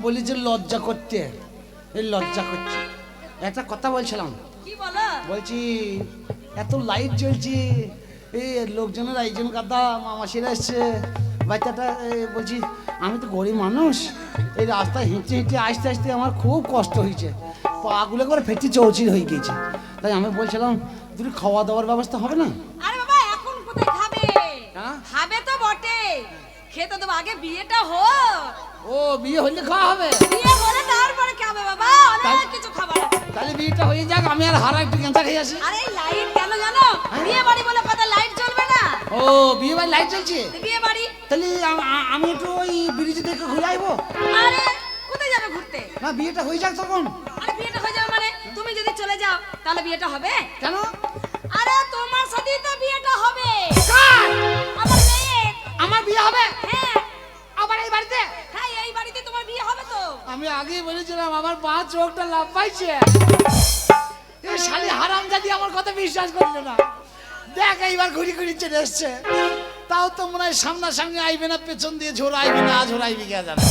বলি যে লজ্জা করতে, এই লজ্জা করছে। একটা কথা বলছিলাম, কি বলো? বলছি এত লাইট জ্বলছে, এই লোকজনের আয়োজন গাদা মামাসিরা এসছে, বাচ্চাটা বলছি আমি তো গরিব মানুষ, এই রাস্তায় হেঁটে হেঁটে আসতে আসতে আমার খুব কষ্ট হয়েছে, পাগুলো করে ফেটে চৌচির হয়ে গেছে। তাই আমি বলছিলাম তুমি খাওয়া দাওয়ার ব্যবস্থা হবে না? আরে বাবা এখন কোথায় খাবে? হ্যাঁ? খাবে তো বটে, খেতে দেবো, আগে বিয়েটা হোক। ও বিয়ে হলে খাওয়া হবে? বিয়ে হলে তারপরে খাবে বাবা, অনেক কিছু খাবার আছে। তাহলে বিয়েটা হয়ে যাক, আমি আর হারা একটু গেঁচা খেয়ে আসি। আরে লাইট কেন জানো? বিয়ে বাড়ি বলে কথা, লাইট জ্বলবে না। ও বিয়ে বাড়ি লাইট জ্বলছে? বিয়ে বাড়ি তাহলে আমি একটু ওই ব্রিজ দেখে ঘুরে আসবো। আরে কোথায় যাবে ঘুরতে? না বিয়েটা হয়ে যাক তখন। আরে বিয়েটা হয়ে যাবে মানে তুমি যদি চলে যাও তাহলে বিয়েটা হবে কেন? আরে তোমার সাথেই তো বিয়েটা হবে। কার? আমার মেয়ের। আমার বিয়ে হবে? হ্যাঁ আবার এই বাড়িতে? হ্যাঁ এই বাড়িতে তোমার বিয়ে হবে তো। আমি আগেই বলেছিলাম আমার মা চোখটা লাভ পাইছে। এই শালি হারামজাদি আমার কথা বিশ্বাস করলো না। দেখ এইবার ঘুরি ঘুরি চলে এসছে, তাও তো মনে হয় সামনাসামনি আইবে না, পেছন দিয়ে ঝোড়াইবি না ঝোড়াইবি কে জানে।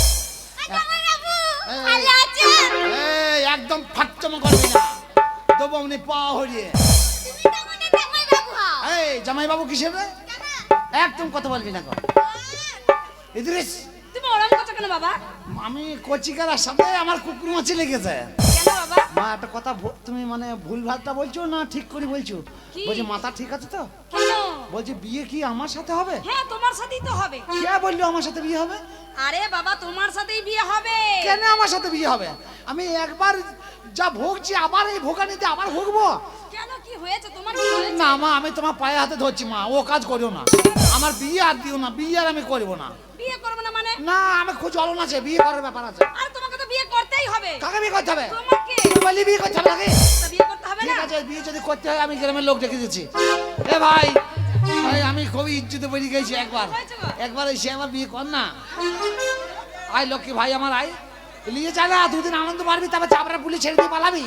এই একদম ফাটচমা করবি না, তবু অমনি পা হরিয়ে। এই জামাই বাবু কিসের রে? একদম কথা বলবি না। ইদ্রিস তুমি ওরম করছো কেন বাবা? আমি কচিকার সাথে আমার কুকুর মাছি লেগেছে। কেন বাবা? মা একটা কথা তুমি মানে ভুল ভালটা বলছো না ঠিক করে বলছো? কি? বলছি মাথা ঠিক আছে তো? কেন? বলছি বিয়ে কি আমার সাথে হবে? হ্যাঁ তোমার সাথেই তো হবে। কে বললো আমার সাথে বিয়ে হবে? আরে বাবা তোমার সাথেই বিয়ে হবে। কেন আমার সাথে বিয়ে হবে? আমি একবার যা ভোগছি আবার এই ভোগানিতে আবার ভোগবো? কেন কি হয়েছে তোমার? কি হয়েছে? না মা আমি তোমার পায়ে হাতে ধরছি মা, ও কাজ করিও না। আমার বিয়ে আর দিও না, বিয়ে আর আমি করবো না। বিয়ে করবে না মানে? না আমি খুব জ্বলন আছে, বিয়ে করার ব্যাপার আছে। আর তোমাকে তো বিয়ে করতেই হবে। কাকে বিয়ে করতে হবে? তোমাকে। বলি বিয়ে করতে হবে নাকি? তা বিয়ে করতে হবে ঠিক না? আছে বিয়ে যদি করতে হয় আমি গ্রামের লোক ডেকে দিচ্ছি। এ ভাই আমি খুবই ইজ্জতে বেরিয়ে গেছি, একবার এসে আমার বিয়ে কর না। আয় লক্ষ্মী ভাই আমার আয়, নিয়ে যা না, দুদিন আনন্দ পারবি, তারপর চাপড়া পুলিশ ছেড়ে দিয়ে পালাবি।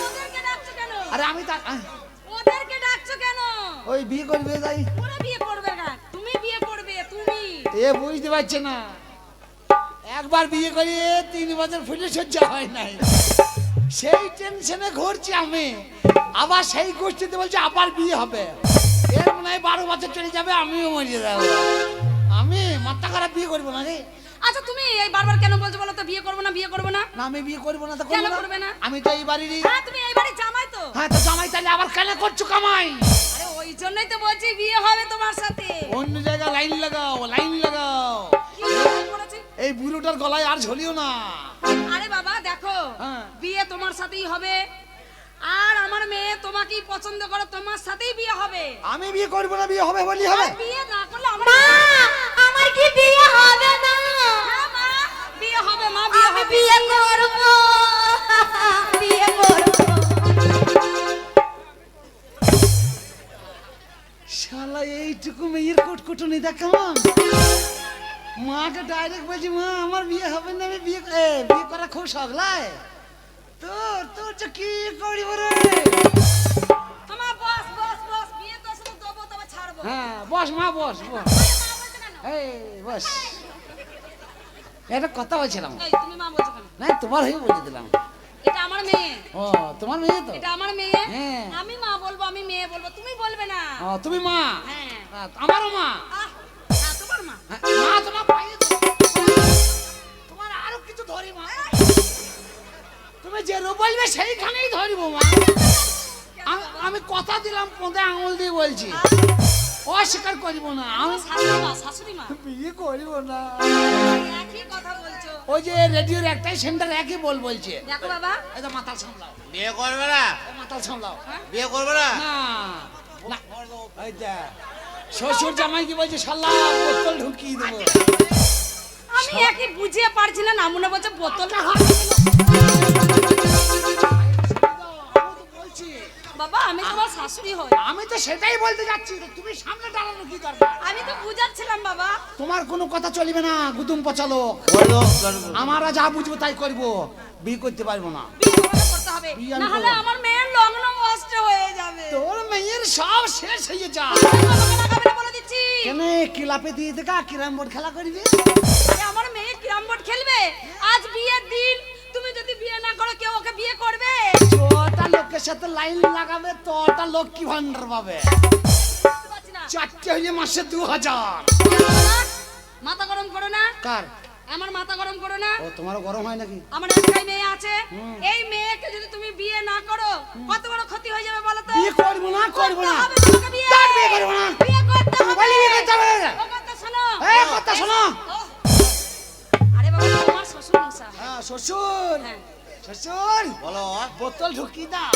ওদেরকে ডাকছো কেন? আরে আমি তা ওদেরকে ডাকছো কেন? ওই বিয়ে করবে তাই ওরা বিয়ে করবে না, তুমি বিয়ে করবে তুমি। এ বুঝতে পারছে না, একবার বিয়ে করিয়ে 3 বছর ফুলে সহ্য হয় নাই, সেই টেনশনে ঘুরছি আমি। আবার সেই গোষ্ঠীতে বলছে আবার বিয়ে হবে, এর মনে হয় 12 বছর চলে যাবে, আমিও মরিয়ে যাবো। আমি মাথা খারাপ, বিয়ে করবো না রে। আচ্ছা তুমি এই বারবার কেন বলছো বলো তো? বিয়ে করবো না বিয়ে করবো না? না আমি বিয়ে করবো না তো কেন করবো করবে না? না? আমি তো এই বাড়িরই। হ্যাঁ তুমি এই বাড়ির জামাই তো। হ্যাঁ তো জামাই, তাহলে আবার কেন করছো কামাই? আরে ওই জন্যই তো বলছি বিয়ে হবে তোমার সাথে। অন্য জায়গায় লাইন লাগাও, লাইন লাগাও। কি লাইন করেছি? এই বুড়োটার গলায় আর ঝলিও না। আরে বাবা দেখো, হ্যাঁ। বিয়ে তোমার সাথেই হবে, আর আমার মেয়ে তোমাকেই পছন্দ করে, তোমার সাথেই বিয়ে হবে। আমি বিয়ে করবো না, বিয়ে হবে বলি হবে। আর বিয়ে না করলে আমার আমার কি বিয়ে হবে না? হ্যাঁ মা, বিয়ে হবে মা, বিয়ে আমি হবে। বিয়ে করব, বিয়ে করব। শালা এইটুকু মেয়ের কুটকুটুনি দেখ কেমন। মাকে ডাইরেক্ট বলছি মা আমার বিয়ে হবে না, আমি বিয়ে বিয়ে করা খুব সগলায় তোর তোর যে কি করিব রে। মা বস বস বস, বিয়ে তো শুধু দেবো তবে ছাড়বো। হ্যাঁ বস মা বস বস। মা বলছো কেন? এই বস, একটা কথা বলছিলাম। এই তুমি মা বলছো কেন? না তোমার হয়ে বলে দিলাম। এটা আমার মেয়ে। ও তোমার মেয়ে তো? এটা আমার মেয়ে। হ্যাঁ। আমি মা বলবো, আমি মেয়ে বলবো, তুমি বলবে না। ও তুমি মা? হ্যাঁ। আমারও মা। আহ, হ্যাঁ তোমার মা। হ্যাঁ, মা তোমার পায়ে তোমার আরো কিছু ধরি মা, তুমি যে রূপ বলবে সেইখানেই ধরিব মা। আমি কথা দিলাম, পোঁদে আঙুল দিয়ে বলছি, অস্বীকার করিব না। আমি শাশুড়ি মা, শাশুড়ি মা। বিয়ে করিব না। একই কথা বলছো। ওই যে রেডিওর একটাই সেন্টার একই বলছে। দেখো বাবা, এই তো মাতাল সামলাও, বিয়ে করবে না? মাতাল সামলাও। বিয়ে করবে না? না না, এই দেখ শ্বশুর জামাই কি বলছে, শালা বোতল ঢুকিয়ে দেবো। আমি একই বুঝিয়ে পারছি না, নামুনা বলছে বোতলটা বলছি বাবা আমি তোমার শাশুড়ি হই। আমি তো সেটাই বলতে যাচ্ছি, তো তুমি সামনে দাঁড়ানো কি দরকার? আমি তো বুঝাচ্ছিলাম বাবা। তোমার কোনো কথা চলবে না, গুদুম পচালো। করবো, করবো। আমরা যা বুঝবো তাই করবো, বিয়ে করতে পারবো না। বিয়ে তোমাকে করতে হবে, বিয়ে আমি না হলে করবো। আমার মেয়ের লগ্ন নষ্ট হয়ে যাবে। তোর মেয়ের সব শেষ হয়ে যা। আমাকে লাগাবে না বলে দিচ্ছি। বলছি কেন ক্লাবে দিয়ে দেখা ক্যারাম বোর্ড খেলা করবি? এ আমার মেয়ে ক্যারাম বোর্ড খেলবে আজ বিয়ের দিন তুমি যদি বিয়ে না করো কেউ ওকে বিয়ে করবে ছটা লোকের সাথে লাইন লাগাবে তোটা লক্ষ্মী ভান্ডার পাবে। বুঝতে পারছি না। চারটে হয়ে মাসে 2000। মাথা গরম করো না, কার? আমার মাথা গরম করো না। ও তোমারও গরম হয় নাকি? আমার একটাই মেয়ে আছে, এই মেয়েকে যদি তুমি বিয়ে না করো কত বড় ক্ষতি হয়ে যাবে বলো তো? বিয়ে করবো না, করবো না। করতে হবে তোমাকে বিয়ে। তার বিয়ে করবো না। বিয়ে করতে হবে। বলি বিয়ে করতে হবে না। ও কথা শোনো। এই কথা শোনো। ও। আরে বাবা তোমার শ্বশুর মশাই। হ্যাঁ, শ্বশুর। হ্যাঁ। শ্বশুর বলো বোতল ঢুকি দাও।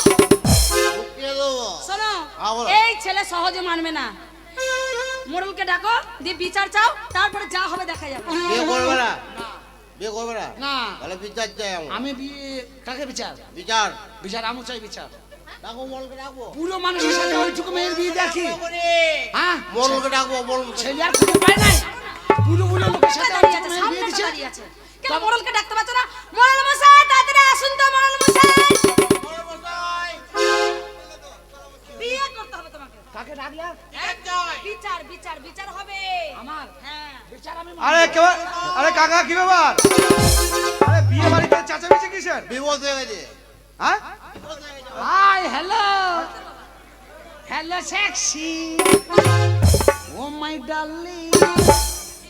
ঢুকিয়ে দেবো। শোনো হ্যাঁ, বলো। এই ছেলে সহজে মানবে না, মোড়লকে ডাকো দিয়ে বিচার চাও, তারপরে যা হবে দেখা যাবে। বিয়ে করবে না? বিয়ে করবে না? না। তাহলে বিচার চাই আমার। আমি বিয়ে কাকে বিচার? বিচার বিচার আমি চাই বিচার। ডাকবো, মলকে ডাকবো। পুরো মানুষের সাথে ওইটুকু মেয়ের বিয়ে দেখি। হ্যাঁ, মলকে ডাকবো, মলকে। ছেলে আর খুঁজে পায় নাই। পুরো লোকের সাথে দাঁড়িয়ে ওইটুকু আছে, মেয়ের বিয়ে সামনে দিচ্ছে। দাঁড়িয়ে আছে। কেন মোড়লকে ডাকতে পারছো না? মোড়ল মশাই তাড়াতাড়ি আসুন তো, মোড়ল মশাই। বিয়ে করতে হবে তোমাকে। কাকে ডাকলে? বিচার বিচার বিচার হবে আমার হ্যাঁ। বিচার আমি আরে কেবা আরে কাকা কি ব্যাপার? আরে বিয়ে বাড়িতে চাচামেচি কিসের? বিপদ হয়ে গেছে। হ্যাঁ hi hello hello sexy oh my darling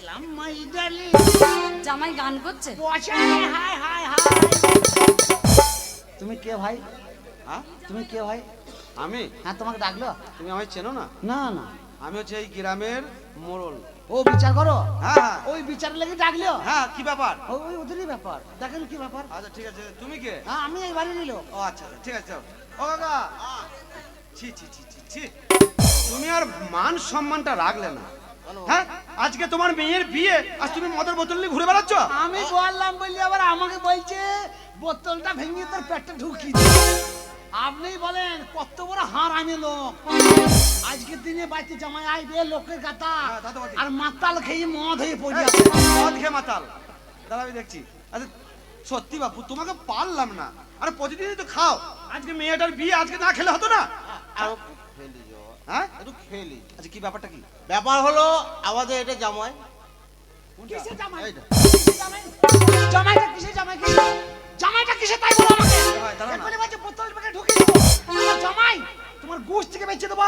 love my darling জামাই গান করছে। Hi hi hi hi. তুমি কে ভাই? হ্যাঁ তুমি কে ভাই? আমি? হ্যাঁ, তোমাকে ডাকলো? তুমি আমায় চেনো না? না না, আমি হচ্ছে এই গ্রামের মোড়ল। ও বিচার করো? হ্যাঁ হ্যাঁ ওই বিচার লেগে ডাকলো? হ্যাঁ কি ব্যাপার? ওই ওদেরই ব্যাপার। দেখেন কি ব্যাপার। আচ্ছা ঠিক আছে, তুমি কে? হ্যাঁ, আমি এই বাড়ি নিল। ও আচ্ছা আচ্ছা, ঠিক আছে। ও কাকা, ছি ছি ছি ছি ছি, তুমি আর মান সম্মানটা রাখলে না। হ্যাঁ, আজকে তোমার মেয়ের বিয়ে, আজ তুমি মদের বোতল নিয়ে ঘুরে বেড়াচ্ছ? আমি বললাম বললি আবার আমাকে বলছে বোতলটা ভেঙে তোর পেটে ঢুকি। আপনি বলেন কত বড় হারামি লোক। আজকের দিনে বাড়িতে জামাই আইবে লোকের গাতা হ্যাঁ, তা তো বটেই। আর মাতাল খেয়ে মদ হয়ে পড়ে আছে। মদ খেয়ে মাতাল। দাঁড়া আমি দেখছি। আচ্ছা সত্যি বাপু, তোমাকে পারলাম না। আরে প্রতিদিনই তো খাও, আজকে মেয়েটার বিয়ে, আজকে না খেলে হতো না? আর একটু খেলি যাও। হ্যাঁ একটু খেলি। আচ্ছা কি ব্যাপারটা কি? ব্যাপার হলো আমাদের এটা জামাই। কিসে জামাই? এইটা। কিসে জামাই? জামাইটা কিসে জামাই কিসে? জামাইটা কিসে তাই বলো আমাকে। ভাই, দাঁড়াও না। এক্ষুনি বলছে বোতল পেটে ঢুকিয়ে দেবো। আমার জামাই তোমার গোশ থেকে বেঁচে দেবো।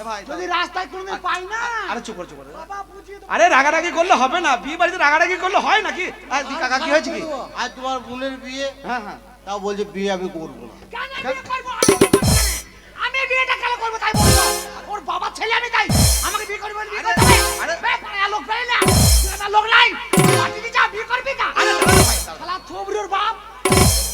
এ ভাই যদি রাস্তায় কোনোদিন পাই না আরে চুপ করে চুপ করে। বাবা বুঝিয়ে দেবো। আরে রাগারাগি করলে হবে না, বিয়ে বাড়িতে রাগারাগি করলে হয় নাকি? আর দি কাকা কি হয়েছে কি? আর তোমার বোনের বিয়ে, হ্যাঁ হ্যাঁ তাও বলছে বিয়ে আমি করবো না। কেন বিয়ে করবো? আমি বিয়ে করবো না। আমি বিয়েটা কেন করবো তাই বলবো? ওর বাবার ছেলে আমি তাই আমাকে বিয়ে করবো বিয়ে করতে হবে। আরে বে, পাড়ায় লোক পেলে না, পাড়ায় লোক নাই, পার্টিতে যা বিয়ে করবি না। শালা থুবড়ির বাপ,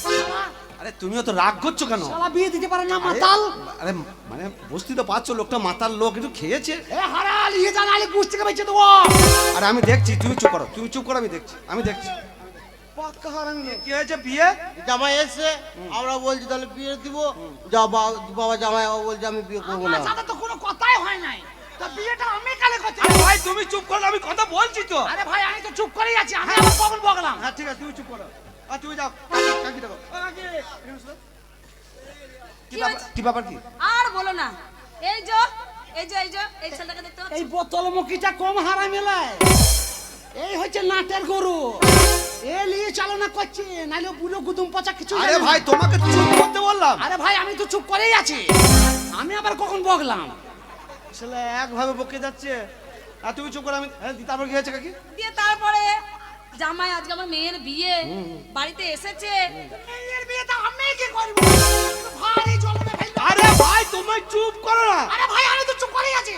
শালা, আরে তুমিও তো রাগ করছো কেন? শালা বিয়ে দিতে পারে না মাতাল। আরে মানে বুঝতে তো পারছো লোকটা মাতাল লোক, একটু খেয়েছে। এ হারাল ইয়ে জানালে গোশ থেকে বেঁচে দেবো। আরে আমি দেখছি, তুমি চুপ করো, তুমি চুপ করো, আমি দেখছি, আমি দেখছি। পাক্কা হারামি লোক। কি হয়েছে বিয়ে? জামাই এসছে, আমরা বলছি তাহলে বিয়ে দিব। বাবা জামাই বাবা বলছে আমি বিয়ে করবো না। আমার সাথে তো কোনো কথাই হয় নাই, তা বিয়েটা আমি কালে করছি। আরে ভাই তুমি চুপ করো, আমি কথা বলছি তো। আরে ভাই আমি তো চুপ করেই আছি, আমি আবার কখন বকলাম? হ্যাঁ ঠিক আছে, তুমি চুপ করো। আর তুমি যাও, কাকি দেখো। ও কাকি, এখানে এসো। কি ব্যাপার, কি ব্যাপার কি? আর বলো না, এই যে এই যে এই যে এই ছেলেটাকে দেখতে পাচ্ছ? এই বোতল মুখিটা কম হারা মেলায়, এই হচ্ছে নাটের গরু। এ নিয়ে চালনা করছে, নাইলে বুড়ো গুদুম পচা কিছু আরে জানে না। ভাই তোমাকে চুপ করতে বললাম। আরে ভাই আমি তো চুপ করেই আছি, আমি আবার কখন বকলাম? ছেলে একভাবে বকে যাচ্ছে, আর তুমি চুপ করো। আমি হ্যাঁ, তারপর কি হয়েছে কাকি? দিয়ে তারপরে জামাই আজকে আমার মেয়ের বিয়ে বাড়িতে এসেছে। মেয়ের বিয়েটা আমি কি করব? ভারী জ্বলনে ফেলবে। আরে ভাই তুমি চুপ করো না। আরে ভাই আমি তো চুপ করেই আছি।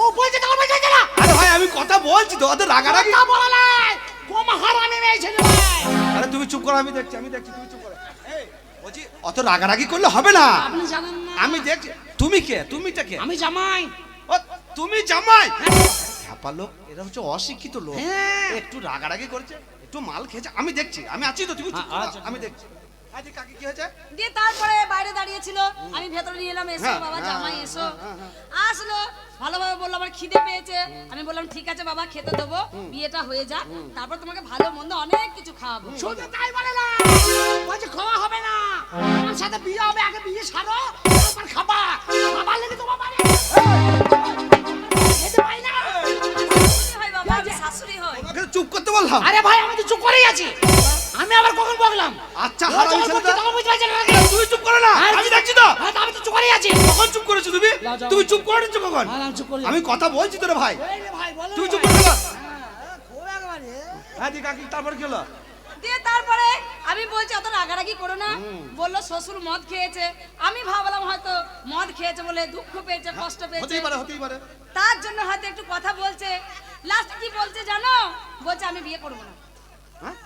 ও বলছে তোমার বলছে না। আরে ভাই আমি কথা বলছি তো, ওদের রাগারাগি। কথা বলা নাই, কম হারামি মেয়ে ছেলে ভাই। আরে তুমি চুপ করো, আমি দেখছি, আমি দেখছি, তুমি চুপ করো। এই বলছি অত রাগারাগি করলে হবে না। আপনি জানেন না আমি দেখছি। তুমি কে? তুমিটা কে? আমি জামাই। ও তুমি জামাই? খ্যাপা লোক, এরা হচ্ছে অশিক্ষিত লোক। হ্যাঁ। একটু রাগারাগি করেছে, একটু মাল খেয়েছে। আমি দেখছি, আমি আছি তো, তুমি চুপ করো, আচ্ছা, আমি দেখছি। আজকে কাকি কি হয়েছে? দিয়ে তারপরে বাইরে দাঁড়িয়ে ছিল, আমি ভেতরে নিয়ে এলাম, এসো হ্যাঁ, বাবা হ্যাঁ, জামাই হ্যাঁ, এসো। হ্যাঁ, আসলো ভালোভাবে বললো আমার খিদে পেয়েছে, আমি বললাম ঠিক আছে বাবা খেতে দেবো, বিয়েটা হয়ে যাক, তারপর তোমাকে ভালো মন্দ অনেক কিছু খাওয়াবো। শুধু তাই বলে না, বলছে খাওয়া হবে না, আমার সাথে বিয়ে হবে, আগে বিয়ে সারো তারপর খাবা। খাবার লেগে তোমার বাড়ি খেতে পাই চুপ করতে বললাম। আরে ভাই আমি তো চুপ করেই আছি, আমি আবার কখন বললাম? আচ্ছা হারামি ছেলেটা, তখন বুঝতে পারছেন নাকি? তুমি চুপ করো না, আমি দেখছি তো। হ্যাঁ, তো আমি তো চুপ করেই আছি। কখন চুপ করেছো তুমি? যাও, যাও। তুমি চুপ করে নিচ্ছ কখন? হ্যাঁ, আমি চুপ করি। আমি কথা বলছি তোরে ভাই, এই রে ভাই, বলো তুমি রে চুপ ভাই। করে না। খুব একবারে। হ্যাঁ দি কাকি, তারপর কি হলো? দিয়ে তারপরে আমি বলছি অত রাগারাগি করো না, বললো শ্বশুর মদ খেয়েছে। আমি ভাবলাম হয়তো মদ খেয়েছে বলে দুঃখ পেয়েছে, কষ্ট পেয়েছে, হতেই পারে, হতেই পারে। তার জন্য হয়তো একটু কথা বলছে। লাস্ট কি বলছে জানো? বলছে আমি বিয়ে করবো না। হ্যাঁ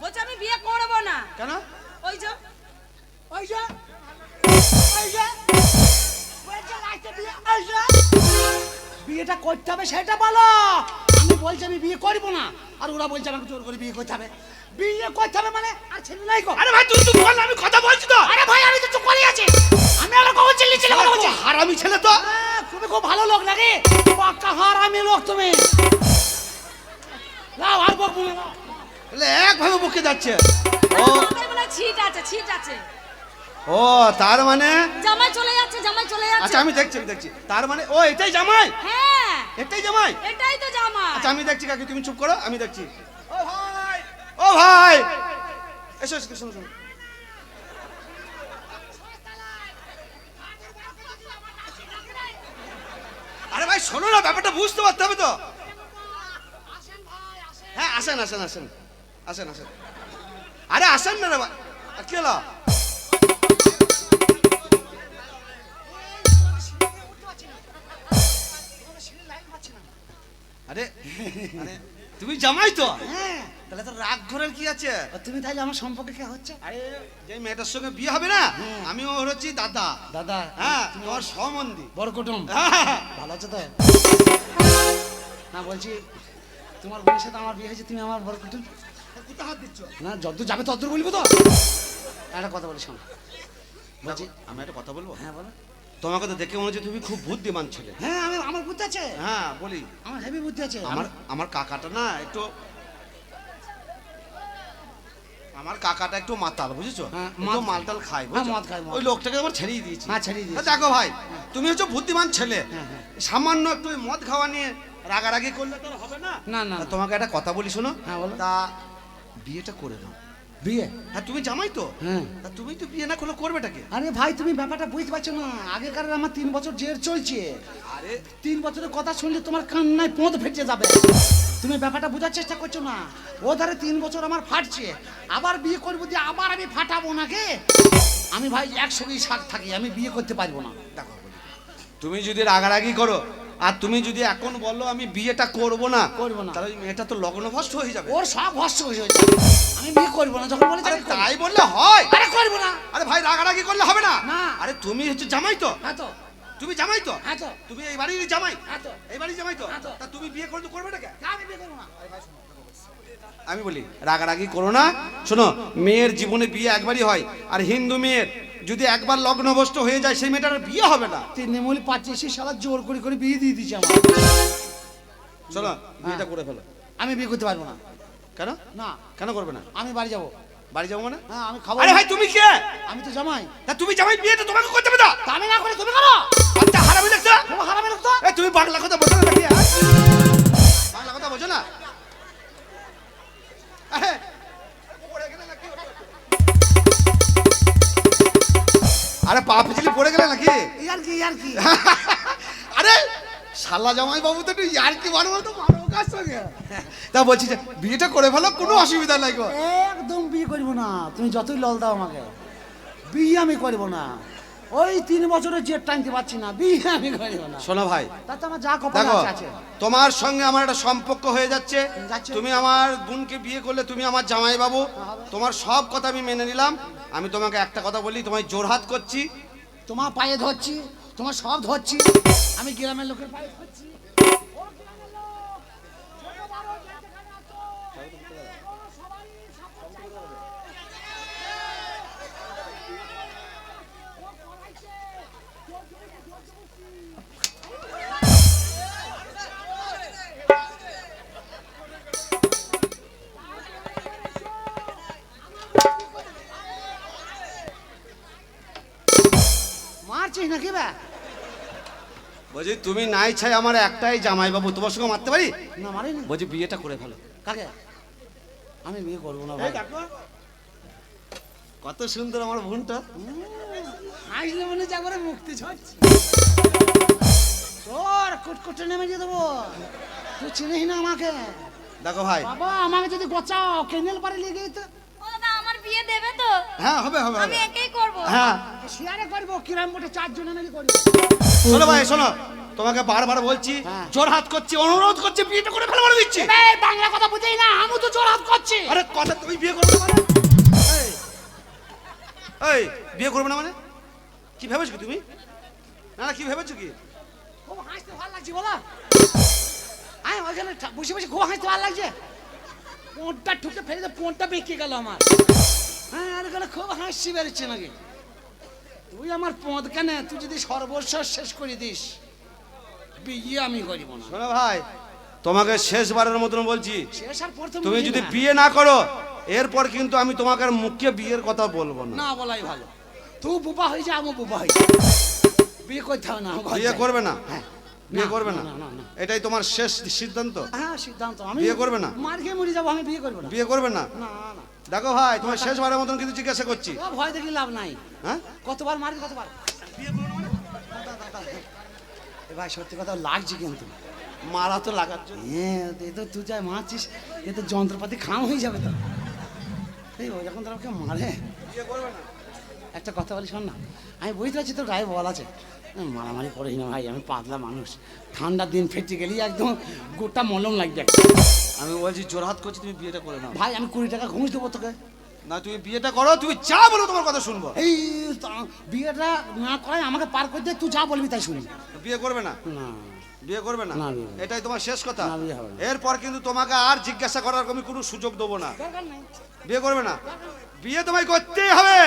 বলছে আমি বিয়ে করবো না। কেন? ওই যে ওই যে, ওই যে, ওই যে লাস্টে বিয়ে, ওই যে। বিয়েটা করতে হবে সেটা বলো। আমি বলছি আমি বিয়ে করবো না, আর ওরা বলছে আমাকে জোর করে বিয়ে করতে হবে। বিয়ে করতে হবে মানে আর ছেলে নাই গো। আরে ভাই তুই চুপ কর না, আমি কথা বলছি তো। আরে ভাই আমি তো চুপ করেই আছি, আমি আবার কখন চিল্লি চিল্লি কথা বলছি? হারামি ছেলে তো। তুমি খুব ভালো লোক লাগে, পাক্কা হারামি লোক তুমি। লাও আর বকবো না, লাও। তাহলে একভাবে বকে যাচ্ছে। ও মাথায় বলে ছিট আছে, ছিট আছে। ও তার মানে, জামাই চলে যাচ্ছে, জামাই চলে যাচ্ছে। আচ্ছা আমি দেখছি, আমি দেখছি। তার মানে ও এটাই জামাই, হ্যাঁ এটাই জামাই। এটাই তো জামাই। আচ্ছা আমি দেখছি কাকি, তুমি চুপ করো, আমি দেখছি। ও ভাই, ও ভাই, এসো এসো, শোনো শোনো। আরে ভাই শোনো না, ব্যাপারটা বুঝতে পারতে হবে তো। হ্যাঁ আসেন আসেন আসেন আসেন আসেন। আরে আসেন না রে ভাই, আর কি হলো? আরে আরে তুমি জামাই তো? হ্যাঁ, তাহলে তো রাগ ঘরের কি আছে? আর তুমি তাহলে আমার সম্পর্কে কে হচ্ছে? আরে যে মেয়েটার সঙ্গে বিয়ে হবে না, আমি ওর হচ্ছি দাদা। দাদা, হ্যাঁ তুমি তোমার সম্বন্ধী। বড় কুটুম। হ্যাঁ। ভালো আছো তো? না বলছি তোমার বোনের সাথে আমার বিয়ে হয়েছে, তুমি আমার বড় কুটুম। কোথায় হাত দিচ্ছ? না যতদূর যাবে ততদূর বলবো তো। একটা কথা বলি শোন। বলছি আমি একটা কথা বলবো? হ্যাঁ বলো। তোমাকে তো দেখে মনে হচ্ছে তুমি খুব বুদ্ধিমান ছেলে। হ্যাঁ আমার বুদ্ধি আছে, হ্যাঁ বলি, আমার হেভি বুদ্ধি আছে। আমার কাকাটা না একটু, আমার কাকাটা একটু মাতাল, বুঝেছো? হ্যাঁ, একটু মালটাল খায়, বুঝেছো? মদ খায়, মদ ওই লোকটাকে আমার ছেড়েই দিয়েছি। হ্যাঁ, ছেড়েই দিয়েছি। তা দেখো ভাই, তুমি হচ্ছে বুদ্ধিমান ছেলে, হ্যাঁ, হ্যাঁ। সামান্য একটু ওই মদ খাওয়া নিয়ে রাগারাগি করলে তো আর হবে না। না, না, তা না। তোমাকে একটা কথা বলি শোনো। হ্যাঁ, বলো। তা বিয়েটা করে দাও। বিয়ে? হ্যাঁ তুমি জামাই তো, হ্যাঁ। তা তুমি তো বিয়ে না করলে করবেটাকে? আরে ভাই তুমি ব্যাপারটা বুঝতে পারছো না, আগেকার আমার 3 বছর জেল চলছে। আরে 3 বছরের কথা শুনলে তোমার কান্নায় পোঁত ফেটে যাবে। তুমি ব্যাপারটা বোঝার চেষ্টা করছো না। ও ধারে 3 বছর আমার ফাটছে, আবার বিয়ে করবো দিয়ে আবার আমি ফাটাবো নাকি? আমি ভাই একসঙ্গেই শাক থাকি, আমি বিয়ে করতে পারবো না। দেখো বলি, তুমি যদি রাগারাগি করো আর তুমি যদি এখন বলো আমি বিয়েটা করব না, করবো না। তাহলে ওই মেয়েটা তো লগ্নভ্রষ্ট হয়ে যাবে। ওর সব ভস্ম হয়ে যাবে। আমি বিয়ে করবো না যখন বলেছি আরে আমি করবো। তাই বললে হয়? আরে করবো না। আরে ভাই রাগারাগি করলে হবে না। না। আরে তুমি হচ্ছে জামাই তো, হ্যাঁ তো, তুমি জামাই তো, হ্যাঁ তো, তুমি এই বাড়ির জামাই, হ্যাঁ তো, এই বাড়ির জামাই তো, হ্যাঁ তো। তা তুমি বিয়ে করলে করবেটাকে? না, আমি বিয়ে করবো না। আমি বলি রাগারাগি করো না। শোনো, মেয়ের জীবনে বিয়ে একবারই হয়, আর হিন্দু মেয়ের যদি একবার লগ্নভ্রষ্ট হয়ে যায় সেই মেয়েটার আর বিয়ে হবে না। তৃণমূল পার্টি এসে সারা জোর করে বিয়ে দিয়ে দিচ্ছে আমার। শোনো বিয়েটা করে ফেলো। আমি বিয়ে করতে পারবো না। কেন? না, কেন করবে না? আমি বাড়ি যাবো। বাড়ি যাবো মানে? হ্যাঁ, আমি খাবো। আরে ভাই তুমি কে? আমি তো জামাই। তা তুমি জামাই, বিয়েটা তোমাকে করতে হবে না? তা আমি না করে তুমি করো। আচ্ছা হারামি দেখছো? তুমি হারামি লোক তো। এই তুমি বাংলা কথা বোঝো না নাকি? হ্যাঁ? বাংলা কথা বোঝো না? আরে, পড়ে গেলে নাকি? আরে পা পিছলি পড়ে গেলে নাকি? ইয়ার কি আরে শালা জামাই বাবু তো একটু ইয়ার কি মারবো তো মারবো কার সঙ্গে? তা বলছি যে বিয়েটা করে ফেলো, কোনো অসুবিধা নাই গো। একদম বিয়ে করবো না, তুমি যতই লল দাও আমাকে, বিয়ে আমি করবো না। ওই 3 বছরের জেট টানতে পারছি না, বিয়ে আমি করবো না। শোনো ভাই, তাতে আমার যা কপালে দেখো আছে। তোমার সঙ্গে আমার একটা সম্পর্ক হয়ে যাচ্ছে। যাচ্ছে। তুমি আমার বোনকে বিয়ে করলে তুমি আমার জামাই বাবু, তোমার সব কথা আমি মেনে নিলাম। আমি তোমাকে একটা কথা বলি, তোমায় জোরহাত করছি। তোমার পায়ে ধরছি, তোমার সব ধরছি, আমি গ্রামের লোকের পায়ে ধরছি। মারছিস নাকি বা? বলছি তুমি নাই চাই আমার একটাই জামাই বাবু, তোমার সঙ্গে মারতে পারি? না মারিনি। বলছি বিয়েটা করে ফেলো। কাকে? আমি বিয়ে করবো না ভাই। কত সুন্দর আমার বোনটা। হাসলে মনে হচ্ছে একবারে মুক্তি ঝরছে। তোর কুটকুটে নেমে দিয়ে দেবো, তুই চিনিস না আমাকে। দেখো ভাই, বাবা আমাকে যদি গোচাও কেনেল পারে লেগে যেত। ও দাদা আমার বিয়ে দেবে তো? হ্যাঁ হবে হবে আমি হবে। একাই করব। হ্যাঁ শেয়ারে করবো, কিরাম মোটে 4 জনে মিলে করবো। শোনো ভাই শোনো, তোমাকে বারবার বলছি, হ্যাঁ। জোর হাত করছি, অনুরোধ করছি, বিয়েটা করে ফেলো বলে দিচ্ছি। এই বাংলা কথা বুঝেই না, আমি তো জোর হাত করছি। আরে কথা তুমি বিয়ে করবে না মানে? এই, এই বিয়ে করবে না মানে কি ভেবেছো কি তুমি? না না কি ভেবেছো কি? খুব হাসতে ভালো লাগছে বলো। আমি ওখানে বসে বসে খুব হাসতে ভালো লাগছে। পোঁটটা ঠুকে ফেলে তো পোঁটটা বেঁকে গেল আমার। হ্যাঁ আর এখানে খুব হাসি বেরোচ্ছে নাকি? তুই আমার পোঁত কেন? তুই যদি সর্বস্ব শেষ করে দিস, বিয়ে আমি করিব না। শোনো ভাই, তোমাকে শেষবারের মতন বলছি, শেষ আর প্রথম তুমি বুঝি যদি না। বিয়ে না করো এরপর কিন্তু আমি তোমাকে আর মুখে বিয়ের কথা বলবো না। না বলাই ভালো। তুই বুবা হয়ে যা, আমি বুবা হয়ে যা। বিয়ে করতে হবে না, আমি ঘর বিয়ে যাই। করবে না? হ্যাঁ। বিয়ে না, করবে না, না? না, না। এটাই তোমার শেষ সিদ্ধান্ত? হ্যাঁ সিদ্ধান্ত। আমি বিয়ে করবে না? মার খেয়ে মরে যাবো, আমি বিয়ে করবো না। বিয়ে করবে না? না না দেখো ভাই, তোমার শেষবারের মতন কিন্তু জিজ্ঞাসা করছি। ও ভয় দেখি লাভ নাই। হ্যাঁ কতবার মারি কতবার? এ ভাই সত্যি কথা লাগছে কিন্তু। মারা তো লাগাচ্ছ। হ্যাঁ এ তো তুই যাই মারছিস, এ তো যন্ত্রপাতি খাম হয়ে যাবে তো। এই ও যখন তোরা কেউ মারে। বিয়ে করবে না? একটা কথা বলি শোন না, আমি বুঝতে পারছি তোর গায়ে বল আছে, মারামারি করিস না ভাই, আমি পাতলা মানুষ। ঠান্ডার দিন ফেটে গেলেই একদম গোটা মলম লাগবে। আমি বলছি জোরহাত করছি, তুমি বিয়েটা করে নাও। ভাই আমি 20 টাকা ঘুষ দেবো তোকে। না তুমি বিয়েটা করো, তুমি যা বলো তোমার কথা শুনবো। এই বিয়েটা না করাই আমাকে পার করে দে, তুই যা বলবি তাই শুনবি। বিয়ে করবে না? না বিয়ে করবে না? না, বিয়ে করবে না। এটাই তোমার শেষ কথা? না, বিয়ে হবে না। এরপর কিন্তু তোমাকে আর জিজ্ঞাসা করার আমি কোনো সুযোগ দেবো না। দরকার নেই। বিয়ে করবে না? বিয়ে তোমায় করতেই হবে।